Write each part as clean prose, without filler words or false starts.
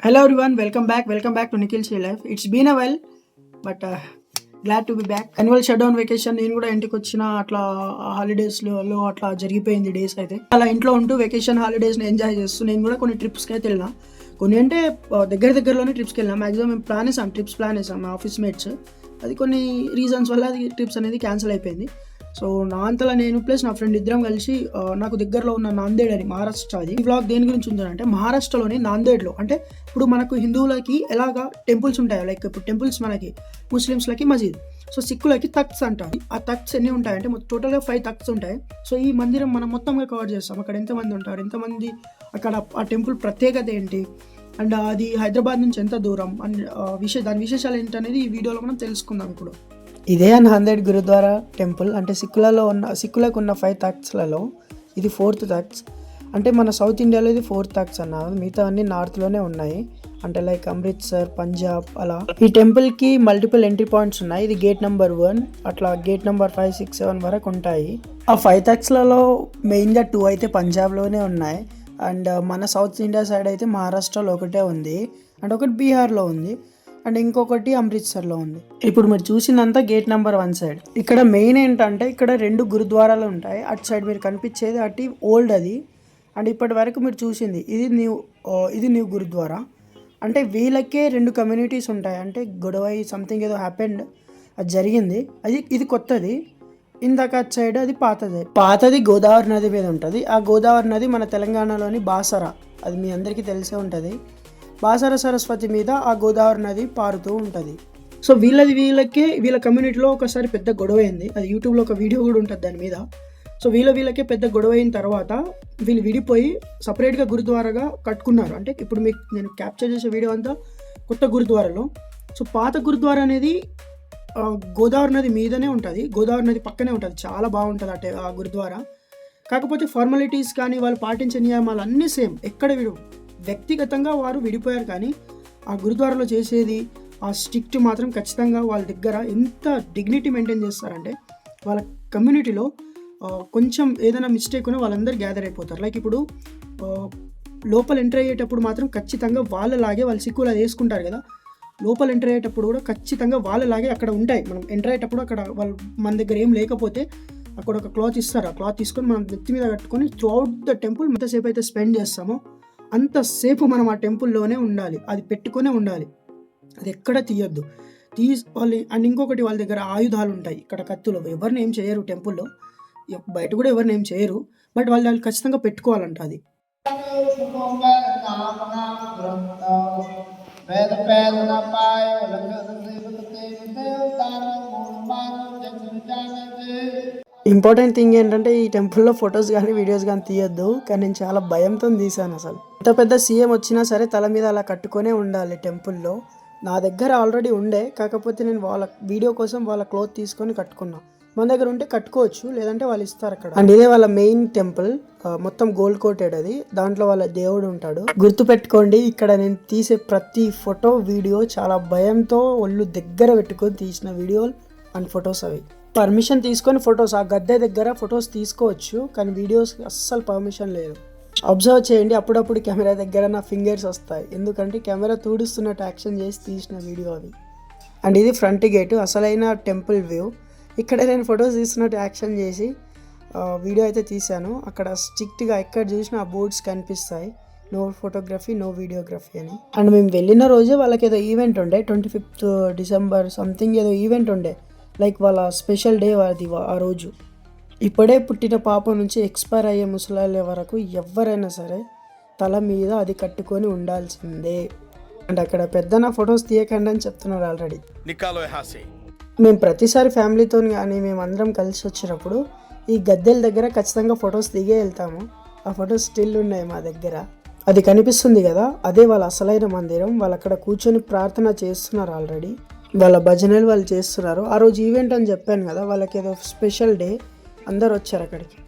Hello everyone, welcome back to Nikhil's Real Life. It's been a while, but glad to be back. Annual shutdown vacation నేను కూడా ఇంటికి వచ్చిన అట్లా హాలిడేస్లో అట్లా జరిగిపోయింది డేస్ అయితే. అలా ఇంట్లో ఉంటూ వెకేషన్ హాలిడేస్ని ఎంజాయ్ చేస్తూ నేను కూడా కొన్ని ట్రిప్స్కి అయితే వెళ్ళినా. కొన్ని అంటే దగ్గరలోనే ట్రిప్స్కి వెళ్ళినా. మ్యాక్సిమం మేము ట్రిప్స్ ప్లాన్ చేసాం మా ఆఫీస్ మేట్స్. అది కొన్ని రీజన్స్ వల్ల అది ట్రిప్స్ అనేది క్యాన్సిల్ అయిపోయింది. సో నా అంతలా నేను ప్లస్ నా ఫ్రెండ్ ఇద్దరం కలిసి నాకు దగ్గరలో ఉన్న నాందేడ్ అని మహారాష్ట్ర. అది ఈ బ్లాగ్ దేని గురించి ఉందంటే మహారాష్ట్రలోని నాందేడ్లో అంటే ఇప్పుడు మనకు హిందువులకి ఎలాగా టెంపుల్స్ ఉంటాయో లైక్ ఇప్పుడు టెంపుల్స్ మనకి ముస్లిమ్స్లకి మసీద్, సో సిక్కులకి తఖ్త్స్ అంటారు. ఆ తఖ్త్స్ ఎన్ని ఉంటాయంటే టోటల్గా 5 తఖ్త్స్ ఉంటాయి. సో ఈ మందిరం మనం మొత్తంగా కవర్ చేస్తాం. అక్కడ ఎంతమంది ఉంటారు, ఎంతమంది, అక్కడ ఆ టెంపుల్ ప్రత్యేకత ఏంటి, అండ్ అది హైదరాబాద్ నుంచి ఎంత దూరం అండ్ దాని విశేషాలు ఏంటనేది ఈ వీడియోలో మనం తెలుసుకుందాం. ఇప్పుడు ఇదే నాందేడ్ గురుద్వారా టెంపుల్ అంటే సిక్కులకు ఉన్న 5 తఖ్త్స్లలో ఇది 4th తఖ్త్. అంటే మన సౌత్ ఇండియాలో ఇది 4th తఖ్త్ అన్నారు. మిగతా అన్ని నార్త్లోనే ఉన్నాయి, అంటే లైక్ అమృత్సర్, పంజాబ్ అలా. ఈ టెంపుల్కి మల్టిపుల్ ఎంట్రీ పాయింట్స్ ఉన్నాయి. ఇది గేట్ నెంబర్ 1, అట్లా గేట్ నెంబర్ 5, 6, 7 వరకు ఉంటాయి. ఆ 5 తఖ్త్స్లలో మెయిన్గా 2 అయితే పంజాబ్లోనే ఉన్నాయి, అండ్ మన సౌత్ ఇండియా సైడ్ అయితే మహారాష్ట్రలో ఒకటే ఉంది, అండ్ ఒకటి బీహార్లో ఉంది, అండ్ ఇంకొకటి అమృత్సర్లో ఉంది. ఇప్పుడు మీరు చూసిందంతా గేట్ నెంబర్ 1 సైడ్. ఇక్కడ మెయిన్ ఏంటంటే ఇక్కడ 2 గురుద్వారాలు ఉంటాయి. అటు సైడ్ మీరు కనిపించేది అటు ఓల్డ్ అది, అండ్ ఇప్పటి వరకు మీరు చూసింది ఇది న్యూ గురుద్వారా. అంటే వీళ్ళకే 2 కమ్యూనిటీస్ ఉంటాయి. అంటే గొడవ సంథింగ్ ఏదో హ్యాపెండ్, అది జరిగింది. ఇది కొత్తది. ఇందాక అటు సైడ్ అది పాతది గోదావరి నది మీద ఉంటుంది. ఆ గోదావరి నది మన తెలంగాణలోని బాసర, అది మీ అందరికీ తెలిసే ఉంటుంది. బాసర సరస్వతి మీద ఆ గోదావరి నది పారుతూ ఉంటుంది. సో వీళ్ళ కమ్యూనిటీలో ఒకసారి పెద్ద గొడవ అయింది. అది యూట్యూబ్లో ఒక వీడియో కూడా ఉంటుంది దాని మీద. సో వీళ్ళకే పెద్ద గొడవ అయిన తర్వాత వీళ్ళు విడిపోయి సపరేట్గా గురుద్వారాగా కట్టుకున్నారు. అంటే ఇప్పుడు మీకు నేను క్యాప్చర్ చేసే వీడియో అంతా కొత్త గురుద్వారాలో. సో పాత గురుద్వారా అనేది గోదావరి నది మీదనే ఉంటుంది, గోదావరి నది పక్కనే ఉంటుంది. చాలా బాగుంటుంది అంటే ఆ గురుద్వారా. కాకపోతే ఫార్మాలిటీస్ కానీ వాళ్ళు పాటించే నియమాలు అన్నీ సేమ్. ఎక్కడ వ్యక్తిగతంగా వారు విడిపోయారు, కానీ ఆ గురుద్వారాలో చేసేది ఆ స్ట్రిక్ట్ మాత్రం ఖచ్చితంగా వాళ్ళ దగ్గర ఎంత డిగ్నిటీ మెయింటైన్ చేస్తారంటే వాళ్ళ కమ్యూనిటీలో కొంచెం ఏదైనా మిస్టేక్ ఉన్నా వాళ్ళందరూ గ్యాదర్ అయిపోతారు. లైక్ ఇప్పుడు లోపల ఎంటర్ అయ్యేటప్పుడు మాత్రం ఖచ్చితంగా వాళ్ళలాగే వాళ్ళు సిక్కులు అది వేసుకుంటారు కదా, లోపల ఎంటర్ అయ్యేటప్పుడు కూడా ఖచ్చితంగా వాళ్ళలాగే అక్కడ ఉంటాయి. మనం ఎంటర్ అయ్యేటప్పుడు అక్కడ వాళ్ళు మన దగ్గర ఏం లేకపోతే అక్కడ ఒక క్లాత్ ఇస్తారు. ఆ క్లాత్ తీసుకొని మనం నెత్తి మీద కట్టుకొని త్రూఅవుట్ ద టెంపుల్ ఎంతసేపు అయితే స్పెండ్ చేస్తామో అంతసేపు మనం ఆ టెంపుల్లోనే ఉండాలి, అది పెట్టుకునే ఉండాలి, అది ఎక్కడ తీయొద్దు. వాళ్ళు అండ్ ఇంకొకటి వాళ్ళ దగ్గర ఆయుధాలు ఉంటాయి. ఇక్కడ కత్తులు ఎవరిని ఏం చేయరు, టెంపుల్లో బయట కూడా ఎవరిని ఏం చేయరు, బట్ వాళ్ళు ఖచ్చితంగా పెట్టుకోవాలంట. అది ఇంపార్టెంట్ థింగ్ ఏంటంటే ఈ టెంపుల్లో ఫొటోస్ కానీ వీడియోస్ కానీ తీయొద్దు, కానీ నేను చాలా భయంతో తీసాను. అసలు ఎంత పెద్ద సీఎం వచ్చినా సరే తల మీద అలా కట్టుకొనే ఉండాలి టెంపుల్లో. నా దగ్గర ఆల్రెడీ ఉండే, కాకపోతే నేను వాళ్ళ వీడియో కోసం వాళ్ళ క్లోత్ తీసుకొని కట్టుకున్నా. మన దగ్గర ఉంటే కట్టుకోవచ్చు, లేదంటే వాళ్ళు ఇస్తారు అక్కడ. అండ్ ఇదే వాళ్ళ మెయిన్ టెంపుల్, మొత్తం గోల్డ్ కోటెడ్ అది. దాంట్లో వాళ్ళ దేవుడు ఉంటాడు. గుర్తు పెట్టుకోండి, ఇక్కడ నేను తీసే ప్రతి ఫోటో వీడియో చాలా భయంతో ఒళ్ళు దగ్గర పెట్టుకొని తీసిన వీడియోలు అండ్ ఫొటోస్. అవి పర్మిషన్ తీసుకొని ఫొటోస్, ఆ గద్దె దగ్గర ఫొటోస్ తీసుకోవచ్చు, కానీ వీడియోస్ అస్సలు పర్మిషన్ లేదు. అబ్జర్వ్ చేయండి, అప్పుడప్పుడు కెమెరా దగ్గర నా ఫింగర్స్ వస్తాయి, ఎందుకంటే కెమెరా తూడుస్తున్నట్టు యాక్షన్ చేసి తీసిన వీడియో అవి. అండ్ ఇది ఫ్రంట్ గేటు, అసలైన టెంపుల్ వ్యూ. ఇక్కడ నేను ఫొటోస్ తీస్తున్నట్టు యాక్షన్ చేసి వీడియో అయితే తీశాను. అక్కడ స్ట్రిక్ట్గా ఎక్కడ చూసినా ఆ బోర్డ్స్ కనిపిస్తాయి, నో ఫోటోగ్రఫీ, నో వీడియోగ్రఫీ అని. అండ్ మేము వెళ్ళిన రోజు వాళ్ళకి ఏదో ఈవెంట్ ఉండే, 25th డిసెంబర్ సంథింగ్ ఏదో ఈవెంట్ ఉండే, లైక్ వాళ్ళ స్పెషల్ డే అది ఆ రోజు. ఇప్పుడే పుట్టిన పాప నుంచి ఎక్స్పైర్ అయ్యే ముసలాళ్ళ వరకు ఎవరైనా సరే తల మీద అది కట్టుకొని ఉండాల్సిందే. అండ్ అక్కడ పెద్దన ఫొటోస్ తీయకండి అని చెప్తున్నారు ఆల్రెడీ. మేము ప్రతిసారి ఫ్యామిలీతో కానీ మేము అందరం కలిసి వచ్చినప్పుడు ఈ గద్దెల దగ్గర ఖచ్చితంగా ఫొటోస్ దిగే వెళ్తాము. ఆ ఫొటోస్ స్టిల్ ఉన్నాయి మా దగ్గర. అది కనిపిస్తుంది కదా, అదే వాళ్ళ అసలైన మందిరం. వాళ్ళు అక్కడ కూర్చొని ప్రార్థన చేస్తున్నారు ఆల్రెడీ, వాళ్ళ భజనలు వాళ్ళు చేస్తున్నారు. ఆ రోజు ఈవెంట్ అని చెప్పాను కదా, వాళ్ళకి ఏదో స్పెషల్ డే, అందరు వచ్చారు అక్కడికి.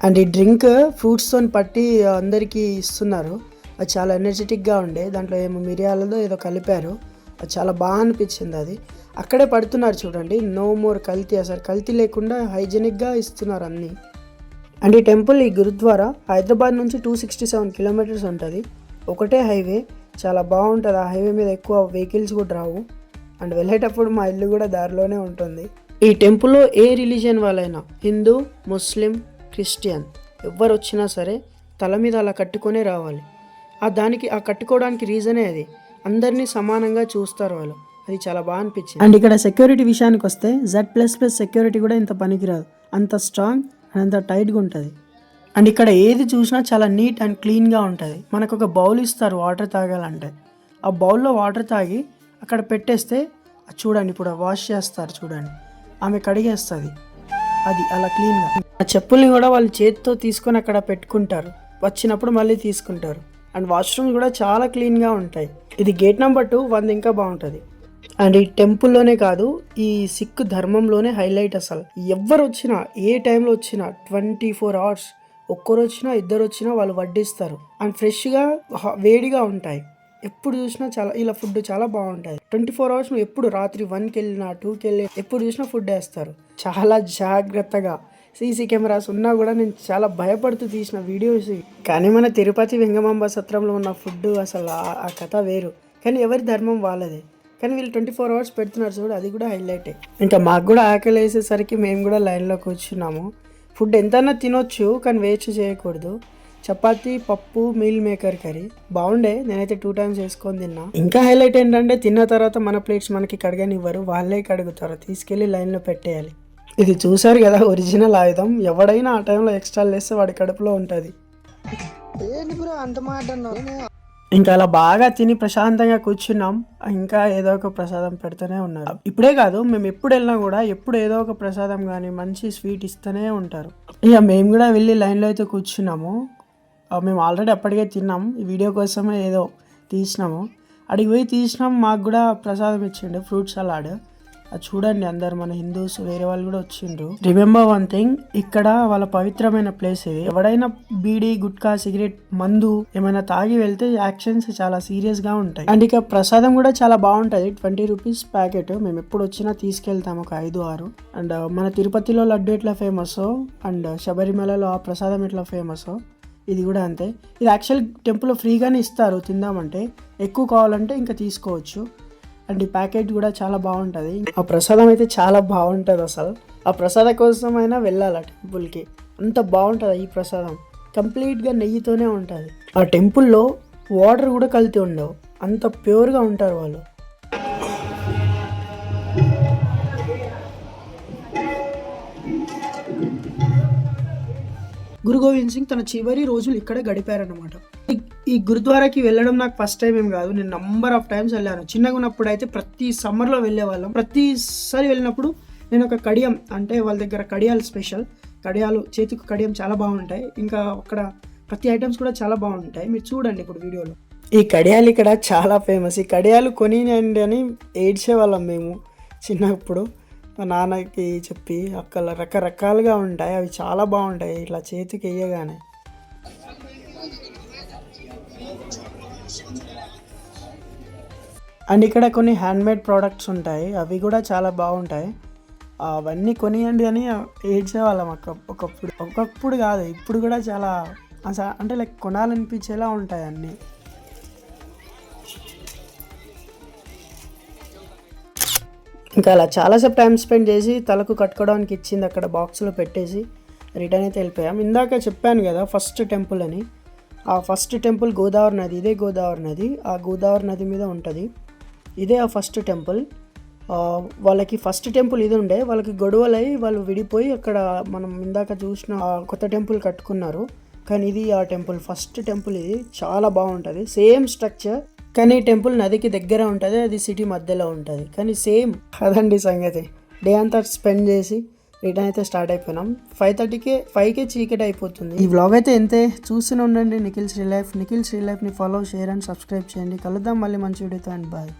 అండ్ ఈ డ్రింక్ ఫ్రూట్స్తో పట్టి అందరికీ ఇస్తున్నారు. అది చాలా ఎనర్జెటిక్గా ఉండే. దాంట్లో ఏమో మిరియాలదో ఏదో కలిపారు, అది చాలా బాగా అనిపించింది. అది అక్కడే పడుతున్నారు చూడండి, నో మోర్ కల్తీ, అసలు కల్తీ లేకుండా హైజెనిక్గా ఇస్తున్నారు అన్నీ. అండ్ ఈ టెంపుల్, ఈ గురుద్వారా హైదరాబాద్ నుంచి 267 కిలోమీటర్స్ ఉంటుంది. ఒకటే హైవే, చాలా బాగుంటుంది. ఆ హైవే మీద ఎక్కువ వెహికల్స్ కూడా రావు. అండ్ వెళ్ళేటప్పుడు మా ఇల్లు కూడా దారిలోనే ఉంటుంది. ఈ టెంపుల్లో ఏ రిలీజియన్ వాళ్ళైనా, హిందూ, ముస్లిం, క్రిస్టియన్ ఎవరు వచ్చినా సరే తల మీద అలా కట్టుకొనే రావాలి. దానికి కట్టుకోవడానికి రీజనే అది, అందరినీ సమానంగా చూస్తారు వాళ్ళు. అది చాలా బాగా అనిపించింది. అండ్ ఇక్కడ సెక్యూరిటీ విషయానికి వస్తే Z++ సెక్యూరిటీ కూడా ఇంత పనికిరాదు, అంత స్ట్రాంగ్ అండ్ అంత టైట్గా ఉంటుంది. అండ్ ఇక్కడ ఏది చూసినా చాలా నీట్ అండ్ క్లీన్గా ఉంటుంది. మనకు ఒక బౌల్ ఇస్తారు వాటర్ తాగాలంటే, ఆ బౌల్లో వాటర్ తాగి అక్కడ పెట్టేస్తే చూడండి, ఇప్పుడు వాష్ చేస్తారు చూడండి, ఆమె కడిగేస్తుంది. అది అలా క్లీన్గా. ఆ చెప్పుల్ని కూడా వాళ్ళు చేతితో తీసుకొని అక్కడ పెట్టుకుంటారు, వచ్చినప్పుడు మళ్ళీ తీసుకుంటారు. అండ్ వాష్రూమ్స్ కూడా చాలా క్లీన్గా ఉంటాయి. ఇది గేట్ నెంబర్ 2, 100 ఇంకా బాగుంటుంది. అండ్ ఈ టెంపుల్లోనే కాదు, ఈ సిక్ ధర్మంలోనే హైలైట్. అసలు ఎవరు వచ్చినా, ఏ టైంలో వచ్చినా 24 hours, ఒక్కరు వచ్చినా ఇద్దరు వచ్చినా వాళ్ళు వడ్డిస్తారు. అండ్ ఫ్రెష్గా వేడిగా ఉంటాయి. ఎప్పుడు చూసినా చాలా, ఇలా ఫుడ్ చాలా బాగుంటుంది. 24 hours నువ్వు ఎప్పుడు రాత్రి 1కి వెళ్ళినా 2కి వెళ్ళి ఎప్పుడు చూసినా ఫుడ్ వేస్తారు. చాలా జాగ్రత్తగా సీసీ కెమెరాస్ ఉన్నా కూడా నేను చాలా భయపడుతూ తీసిన వీడియోస్. కానీ మన తిరుపతి వెంగమాంబ సత్రంలో ఉన్న ఫుడ్ అసలు ఆ కథ వేరు. కానీ ఎవరి ధర్మం వాళ్ళదే. కానీ వీళ్ళు 24 hours పెడుతున్నారు చూడు, అది కూడా హైలైటే. ఇంకా మాకు కూడా ఆకలి వేసేసరికి మేము కూడా లైన్లో కూర్చున్నాము. ఫుడ్ ఎంతైనా తినొచ్చు కానీ వేస్ట్ చేయకూడదు. చపాతీ, పప్పు, మీల్ మేకర్ కర్రీ బాగుండే. నేనైతే 2 times వేసుకొని తిన్నా. ఇంకా హైలైట్ ఏంటంటే తిన్న తర్వాత మన ప్లేట్స్ మనకి కడగనివ్వరు, వాళ్ళే కడుగుతారు, తీసుకెళ్ళి లైన్లో పెట్టేయాలి. ఇది చూసారు కదా ఒరిజినల్ ఆయుధం. ఎవడైనా ఆ టైంలో ఎక్స్ట్రా వేస్తే వాడి కడుపులో ఉంటుంది. ఇంకా అలా బాగా తిని ప్రశాంతంగా కూర్చున్నాం. ఇంకా ఏదో ఒక ప్రసాదం పెడుతూనే ఉన్నారు. ఇప్పుడే కాదు, మేము ఎప్పుడు వెళ్ళినా కూడా ఎప్పుడు ఏదో ఒక ప్రసాదం కానీ మంచి స్వీట్ ఇస్తూనే ఉంటారు. ఇక మేము కూడా వెళ్ళి లైన్లో అయితే కూర్చున్నాము. మేము ఆల్రెడీ అప్పటికే తిన్నాం, ఈ వీడియో కోసమే ఏదో తీసినాము. అడిగి పోయి తీసినాం, మాకు కూడా ప్రసాదం ఇచ్చిండు, ఫ్రూట్ సలాడ్. అది చూడండి, అందరు మన హిందూస్ వేరే వాళ్ళు కూడా వచ్చిండ్రు. రిమెంబర్ వన్ థింగ్, ఇక్కడ వాళ్ళ పవిత్రమైన ప్లేస్ ఇది. ఎవడైనా బీడీ, గుట్కా, సిగరెట్, మందు ఏమైనా తాగి వెళ్తే యాక్షన్స్ చాలా సీరియస్ గా ఉంటాయి. అండ్ ఇక ప్రసాదం కూడా చాలా బాగుంటది, 20 రూపీస్ ప్యాకెట్. మేము ఎప్పుడు వచ్చినా తీసుకెళ్తాం, ఒక 5-6. అండ్ మన తిరుపతిలో లడ్డు ఎట్లా ఫేమస్, అండ్ శబరిమలలో ఆ ప్రసాదం ఎట్లా ఫేమస్, ఇది కూడా అంతే. ఇది యాక్చువల్ టెంపుల్లో ఫ్రీగానే ఇస్తారు తిందామంటే, ఎక్కువ కావాలంటే ఇంకా తీసుకోవచ్చు. అండ్ ఈ ప్యాకెట్ కూడా చాలా బాగుంటుంది. ఆ ప్రసాదం అయితే చాలా బాగుంటుంది. అసలు ఆ ప్రసాదం కోసమైనా వెళ్ళాలి ఆ టెంపుల్కి, అంత బాగుంటుంది ఈ ప్రసాదం. కంప్లీట్గా నెయ్యితోనే ఉంటుంది. ఆ టెంపుల్లో వాటర్ కూడా కల్తీ ఉండవు, అంత ప్యూర్గా ఉంటారు వాళ్ళు. గురు గోవింద్ సింగ్ తన చివరి రోజులు ఇక్కడే గడిపారనమాట. ఈ గురుద్వారాకి వెళ్ళడం నాకు ఫస్ట్ టైం ఏం కాదు, నేను నంబర్ ఆఫ్ టైమ్స్ వెళ్ళాను. చిన్నగా ఉన్నప్పుడు అయితే ప్రతి సమ్మర్లో వెళ్ళే వాళ్ళం. ప్రతిసారి వెళ్ళినప్పుడు నేను ఒక కడియం, అంటే వాళ్ళ దగ్గర కడియాలు స్పెషల్, కడియాలు చేతికి కడియం చాలా బాగుంటాయి. ఇంకా అక్కడ ప్రతి ఐటమ్స్ కూడా చాలా బాగుంటాయి, మీరు చూడండి ఇప్పుడు వీడియోలో. ఈ కడియాలు ఇక్కడ చాలా ఫేమస్. ఈ కడియాలు కొనియండి అని ఏడ్చేవాళ్ళం మేము చిన్నప్పుడు. మా నాన్నకి చెప్పి అక్కడ రకరకాలుగా ఉంటాయి, అవి చాలా బాగుంటాయి ఇట్లా చేతికి వేయగానే. అండ్ ఇక్కడ కొన్ని హ్యాండ్మేడ్ ప్రోడక్ట్స్ ఉంటాయి, అవి కూడా చాలా బాగుంటాయి. అవన్నీ కొనియండి అని ఏడ్చేవాళ్ళం ఒకప్పుడు కాదు, ఇప్పుడు కూడా చాలా అంటే లైక్ కొనాలనిపించేలా ఉంటాయి అన్నీ. ఇంకా అలా చాలాసేపు టైం స్పెండ్ చేసి తలకు కట్టుకోవడానికి ఇచ్చింది అక్కడ బాక్స్లో పెట్టేసి రిటర్న్ అయితే వెళ్ళిపోయాం. ఇందాక చెప్పాను కదా ఫస్ట్ టెంపుల్ అని, ఆ ఫస్ట్ టెంపుల్ గోదావరి నది, ఇదే గోదావరి నది, ఆ గోదావరి నది మీద ఉంటుంది. ఇదే ఆ ఫస్ట్ టెంపుల్. వాళ్ళకి ఫస్ట్ టెంపుల్ ఇది ఉండే, వాళ్ళకి గొడవలై వాళ్ళు విడిపోయి అక్కడ మనం ఇందాక చూసిన కొత్త టెంపుల్ కట్టుకున్నారు. కానీ ఇది ఆ టెంపుల్, ఫస్ట్ టెంపుల్ ఇది. చాలా బాగుంటుంది, సేమ్ స్ట్రక్చర్. కానీ ఈ టెంపుల్ నదికి దగ్గర ఉంటుంది, అది సిటీ మధ్యలో ఉంటుంది. కానీ సేమ్ అదండి సంగతి. డే అంతా స్పెండ్ చేసి రిటర్న్ అయితే స్టార్ట్ అయిపోయినాం. 5:30కే చీకటి అయిపోతుంది. ఈ వ్లాగ్ అయితే ఎంతే, చూస్తూనే ఉండండి నిఖిల్ శ్రీ లైఫ్. నిఖిల్ శ్రీ లైఫ్ని ఫాలో, షేర్ అండ్ సబ్స్క్రైబ్ చేయండి. కలుద్దాం మళ్ళీ మంచి వీడియోతో, అండ్ బాయ్.